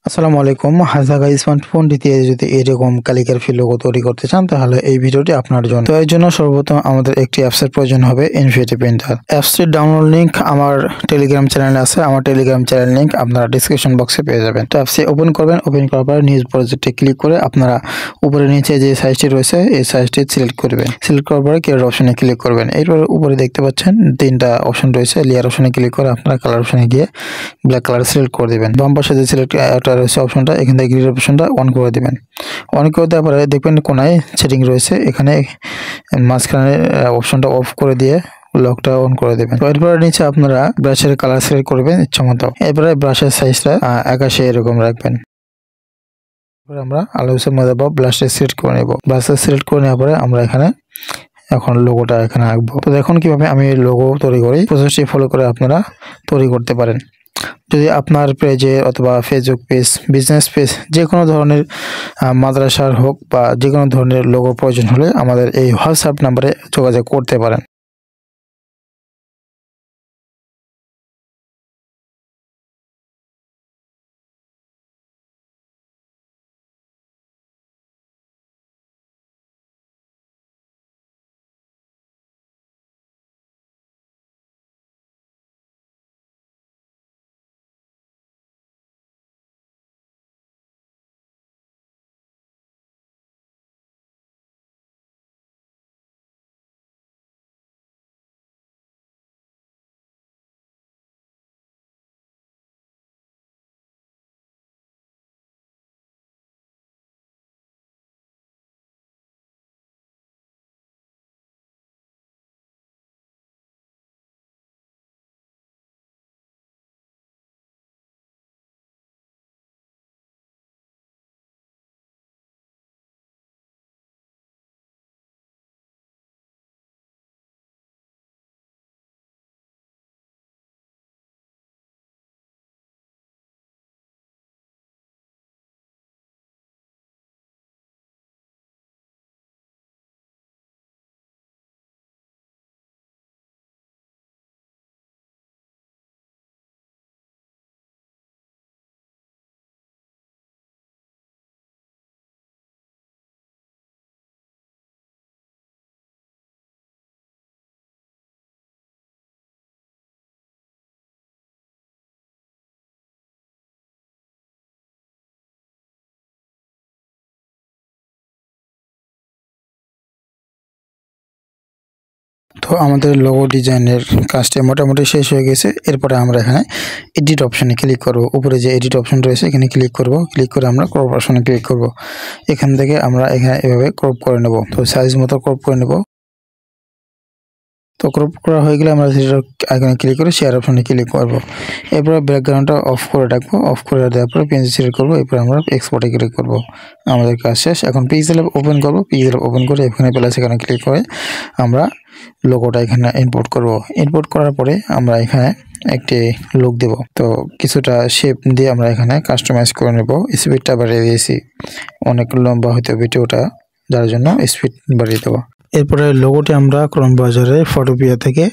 আসসালামু আলাইকুম। হাজাগা স্মার্টফোন দিয়ে যদি এরকম ক্যালিগ্রাফি লোগো তৈরি করতে চান তাহলে এই ভিডিওটি আপনার জন্য। তো এর জন্য সর্বপ্রথম আমাদের একটি অ্যাপসের প্রয়োজন হবে, ইনফিনিটি প্রিন্টার। অ্যাপসটির ডাউনলোড লিংক আমার টেলিগ্রাম চ্যানেলে আছে। আমার টেলিগ্রাম চ্যানেল লিংক আপনারা ডিসক্রিপশন বক্সে পেয়ে যাবেন। তো অ্যাপসটি ওপেন করবেন। ওপেন করার পর নিউজ প্রজেক্টে ক্লিক করে আপনারা উপরে নিচে যে সাইজটি রয়েছে এই সাইজটি সিলেক্ট করবেন। সিলেক্ট করার পরে ক্যারেট অপশনে ক্লিক করবেন। এরপর উপরে দেখতে পাচ্ছেন তিনটা অপশন রয়েছে। লেয়ার অপশনে ক্লিক করে আপনারা কালার অপশনে গিয়ে ব্ল্যাক কালার সিলেক্ট করে দেবেন। বাম পাশে যে সিলেক্ট একটা রয়েছে অপশনটা, এখান থেকে গ্রিড অপশনটা অন করে দেবেন। অন করে দেওয়ার পরে দেখবেন কোনায় সেটিং রয়েছে, এখানে মাঝখানে অপশনটা অফ করে দিয়ে লকটা অন করে দেবেন। তো এরপরে নিচে আপনারা ব্রাশের কালার সিলেক্ট করবেন ইচ্ছা মতো। এরপরে ব্রাশের সাইজটা 81 এরকম রাখবেন। আমরা আলোচনার মধ্যে ব্লাশে সিলেক্ট করে নেব। ব্লাশে সিলেক্ট করে নেওয়ার পরে আমরা এখানে এখন লোগোটা এখানে আঁকবো। তো দেখুন কিভাবে আমি লোগো তৈরি করি। প্রসেসটি ফলো করে আপনারা তৈরি করতে পারেন। যদি আপনার পেজে অথবা ফেসবুক পেজ, বিজনেস পেজ, যে কোনো ধরনের মাদ্রাসার হোক বা যে কোনো ধরনের লোগো প্রয়োজন হলে আমাদের এই হোয়াটসঅ্যাপ নাম্বারে যোগাযোগ করতে পারেন। তো আমাদের লোগো ডিজাইনের কাজটা মোটামুটি শেষ হয়ে গেছে। এরপরে আমরা এখানে এডিট অপশনে ক্লিক করব। উপরে যে এডিট অপশন রয়েছে এখানে ক্লিক করব। ক্লিক করে আমরা ক্রপ অপশনে ক্লিক করব। এখান থেকে আমরা এখানে এভাবে ক্রপ করে নেব। তো সাইজ মতো ক্রপ করে নেব। তো ক্রপ করা হয়ে গেলে আমরা এখানে ক্লিক করে শেয়ার অপশনে ক্লিক করব। এরপরে ব্যাকগ্রাউন্ডটা অফ করে রাখবো। অফ করে দেওয়ার পরে পেন্সিল সিলেক্ট করবো। এরপর আমরা এক্সপোর্টে ক্লিক করব। আমাদের কাজ শেষ। এখন পিক্সেল ওপেন করব। পিক্সেল ওপেন করে এখানে প্লাস এখানে ক্লিক করে আমরা লোগোটা এখানে ইম্পোর্ট করব। ইম্পোর্ট করার পরে আমরা এখানে একটি লুক দেব। তো কিছুটা শেপ দিয়ে আমরা এখানে কাস্টমাইজ করে নেব। স্পিডটা বাড়িয়ে দিয়েছি, অনেক লম্বা হয়তো ভিডিওটা, যার জন্য স্পিড বাড়িয়ে দেবো। এরপরে লোগোটি আমরা ক্রোম ব্রাউজারে ফটোপিয়া থেকে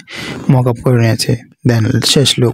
মকআপ করে নিয়েছি। দেন শেষ লুক।